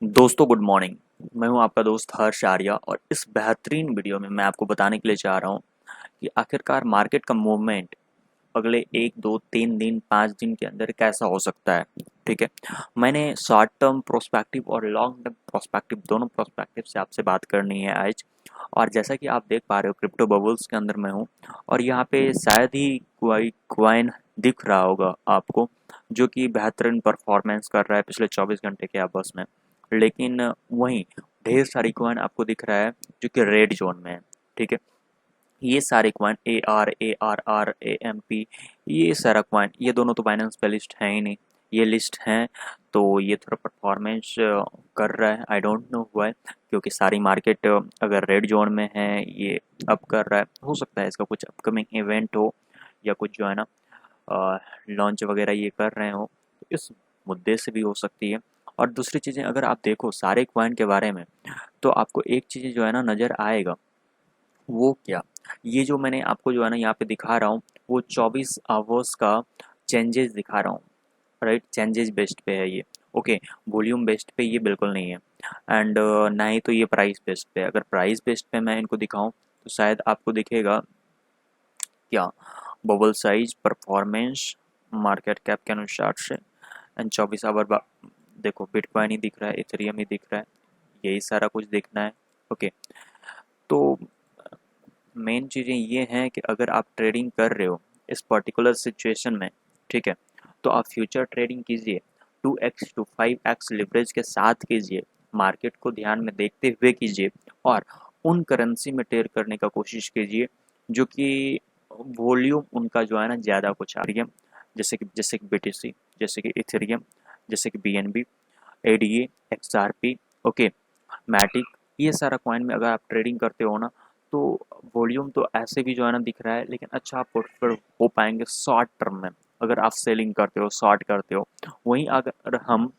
दोस्तों good morning. मैं हूं आपका दोस्त हर्ष आर्या और इस बेहतरीन वीडियो में मैं आपको बताने के लिए चाह रहा हूं कि आखिरकार मार्केट का मूवमेंट अगले 1 2 3 दिन 5 दिन के अंदर कैसा हो सकता है। ठीक है, मैंने शॉर्ट टर्म प्रोस्पेक्टिव और लॉन्ग टर्म प्रोस्पेक्टिव दोनों प्रोस्पेक्टिव से आपसे बात करनी है आज। और जैसा कि आप देख पा रहे हो क्रिप्टो बबल्स के अंदर मैं हूँ और यहाँ पे शायद ही कोई क्वाइन दिख रहा होगा आपको जो कि बेहतरीन परफॉर्मेंस कर रहा है पिछले 24 घंटे के आपस में। लेकिन वहीं ढेर सारी कॉइन आपको दिख रहा है जो कि रेड जोन में है। ठीक है, ये सारे कॉइन AR AMP, ये सारा कॉइन, ये दोनों तो बाइनेंस पे लिस्ट है ही नहीं, ये लिस्ट हैं। तो ये थोड़ा परफॉर्मेंस कर रहा है, आई डोंट नो व्हाई, क्योंकि सारी मार्केट अगर रेड जोन में है, ये अप कर रहा है, हो सकता है इसका कुछ अपकमिंग इवेंट हो या कुछ जो है ना लॉन्च वगैरह ये कर रहे हो, तो इस मुद्दे से भी हो सकती है। और दूसरी चीज़ें अगर आप देखो सारे कॉइन के बारे में, तो आपको एक चीज़ जो है ना नज़र आएगा, वो क्या, ये जो मैंने आपको जो है ना यहाँ पे दिखा रहा हूँ, वो 24 आवर्स का चेंजेस दिखा रहा हूँ। राइट, चेंजेस बेस्ड पे है ये। ओके, वॉल्यूम बेस्ड पे ये बिल्कुल नहीं है। एंड ना ही तो ये प्राइस बेस्ड पे है। अगर प्राइस बेस्ड पे मैं इनको दिखाऊं तो शायद आपको दिखेगा क्या, bubble size, performance, market cap के अनुसार से, एंड 24 आवर देखो बिटकॉइन ही दिख रहा है, इथेरियम ही दिख रहा है, यही सारा कुछ देखना है। ओके, तो मेन चीज़ें ये हैं कि अगर आप ट्रेडिंग कर रहे हो इस पर्टिकुलर सिचुएशन में, ठीक है, तो आप फ्यूचर ट्रेडिंग कीजिए 2x to 5x लिवरेज के साथ कीजिए, मार्केट को ध्यान में देखते हुए कीजिए और उन करेंसी में ट्रेड करने का कोशिश कीजिए जो कि वॉल्यूम उनका जो है ना ज़्यादा कुछ आ रही है, जैसे कि BTC, जैसे कि इथेरियम, जैसे कि BNB, ADA, XRP, okay, Matic, ये सारा कॉइन में अगर आप ट्रेडिंग करते हो ना, तो वॉल्यूम तो ऐसे भी जो है ना दिख रहा है, लेकिन अच्छा आप पोर्टफोलियो हो पाएंगे शॉर्ट टर्म में अगर आप सेलिंग करते हो, शॉर्ट करते हो। वहीं अगर हम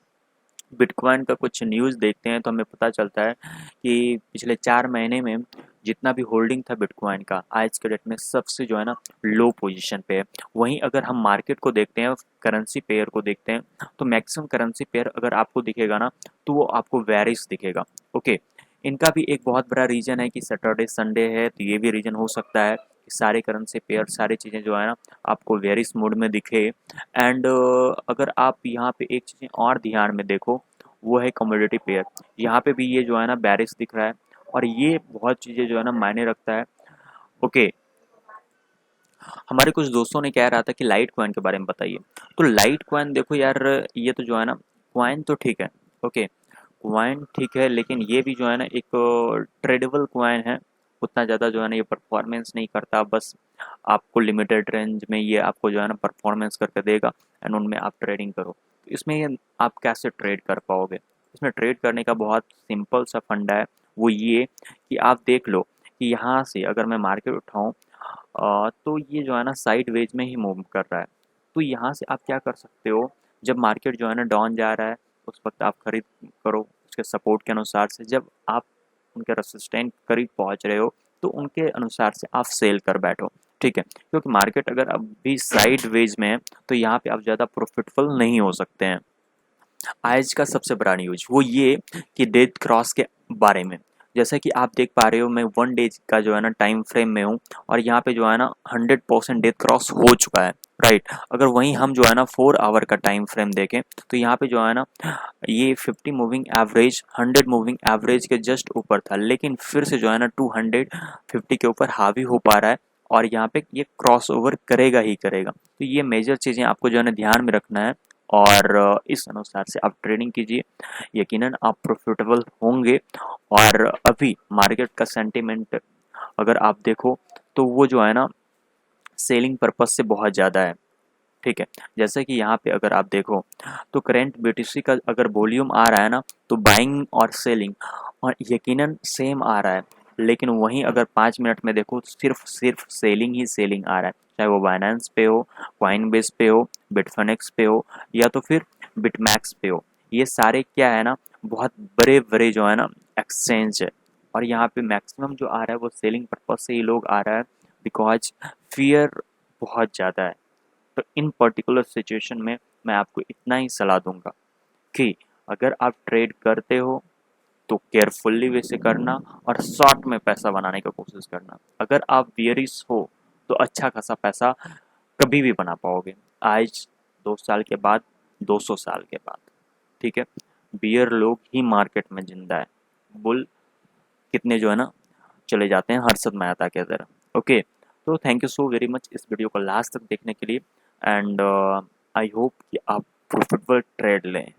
बिटकॉइन का कुछ न्यूज़ देखते हैं तो हमें पता चलता है कि पिछले 4 महीने में जितना भी होल्डिंग था बिटकॉइन का, आज के डेट में सबसे जो है ना लो पोजीशन पे है। वहीं अगर हम मार्केट को देखते हैं, करेंसी पेयर को देखते हैं, तो मैक्सिमम करेंसी पेयर अगर आपको दिखेगा ना, तो वो आपको वेरिस दिखेगा। ओके, इनका भी एक बहुत बड़ा रीज़न है कि सैटरडे संडे है, तो ये भी रीज़न हो सकता है कि सारे करेंसी पेयर, सारी चीज़ें जो है ना आपको वेरिस मोड में दिखे। एंड अगर आप यहाँ पे एक चीज़ें और ध्यान में देखो, वो है कमोडिटी पेयर। यहाँ पे भी ये जो है ना बैरिस दिख रहा है और ये बहुत चीज़ें जो है ना मायने रखता है। ओके, हमारे कुछ दोस्तों ने कह रहा था कि लाइट कॉइन के बारे में बताइए। तो लाइट कॉइन देखो यार, ये तो जो है ना कॉइन तो ठीक है, ओके, कॉइन ठीक है, लेकिन ये भी जो है ना एक ट्रेडेबल कॉइन है। उतना ज़्यादा जो है ना ये परफॉर्मेंस नहीं करता, बस आपको लिमिटेड रेंज में ये आपको जो है ना परफॉर्मेंस करके देगा एंड उनमें आप ट्रेडिंग करो। तो इसमें आप कैसे ट्रेड कर पाओगे? इसमें ट्रेड करने का बहुत सिंपल सा फंडा है, वो ये कि आप देख लो कि यहाँ से अगर मैं मार्केट उठाऊँ, तो ये जो है ना साइड वेज में ही मूव कर रहा है। तो यहाँ से आप क्या कर सकते हो, जब मार्केट जो है ना डाउन जा रहा है, उस वक्त आप खरीद करो उसके सपोर्ट के अनुसार से। जब आप उनके रेसिस्टेंट करीब पहुँच रहे हो, तो उनके अनुसार से आप सेल कर बैठो। ठीक है, क्योंकि मार्केट अगर अभी साइड वेज में है, तो यहाँ पे आप ज़्यादा प्रॉफिटफुल नहीं हो सकते हैं। आज का सबसे बड़ा न्यूज वो ये कि डेथ क्रॉस के बारे में, जैसा कि आप देख पा रहे हो, मैं 1 डे का जो है ना टाइम फ्रेम में हूँ और यहाँ पे जो है ना 100% डेथ क्रॉस हो चुका है। राइट, अगर वहीं हम जो है ना 4 आवर का टाइम फ्रेम देखें, तो यहाँ पे जो है ना ये 50 मूविंग एवरेज 100 मूविंग एवरेज के जस्ट ऊपर था, लेकिन फिर से जो है ना 250 के ऊपर हावी हो पा रहा है और यहाँ पे ये क्रॉस ओवर करेगा ही करेगा। तो ये मेजर चीज़ें आपको जो है ना ध्यान में रखना है और इस अनुसार से आप ट्रेडिंग कीजिए, यकीनन आप प्रॉफिटेबल होंगे। और अभी मार्केट का सेंटिमेंट अगर आप देखो, तो वो जो है ना सेलिंग पर्पस से बहुत ज़्यादा है। ठीक है, जैसे कि यहाँ पे अगर आप देखो, तो करेंट BTC का अगर वॉल्यूम आ रहा है ना, तो बाइंग और सेलिंग और यकीनन सेम आ रहा है। लेकिन वहीं अगर 5 मिनट में देखो, तो सिर्फ सिर्फ सेलिंग ही सेलिंग आ रहा है, चाहे वो बाइनेंस पे हो, कॉइनबेस पे हो, बिटफिनेक्स पे हो, या तो फिर बिटमैक्स पे हो। ये सारे क्या है ना, बहुत बड़े बड़े जो है ना एक्सचेंज है, और यहाँ पे मैक्सिमम जो आ रहा है वो सेलिंग पर्पज से ही लोग आ रहा है, बिकॉज फियर बहुत ज़्यादा है। तो इन पर्टिकुलर सिचुएशन में मैं आपको इतना ही सलाह दूंगा कि अगर आप ट्रेड करते हो तो केयरफुल्ली वैसे करना और शॉर्ट में पैसा बनाने की कोशिश करना। अगर आप बियरिश हो तो अच्छा खासा पैसा कभी भी बना पाओगे, आज 2 साल के बाद, 200 साल के बाद। ठीक है, बियर लोग ही मार्केट में जिंदा है, बुल कितने जो है ना चले जाते हैं हर्षद मेहता के तरह। ओके, तो thank you so very much इस वीडियो को लास्ट तक देखने के लिए, एंड आई होप कि आप प्रॉफिटेबल ट्रेड लें।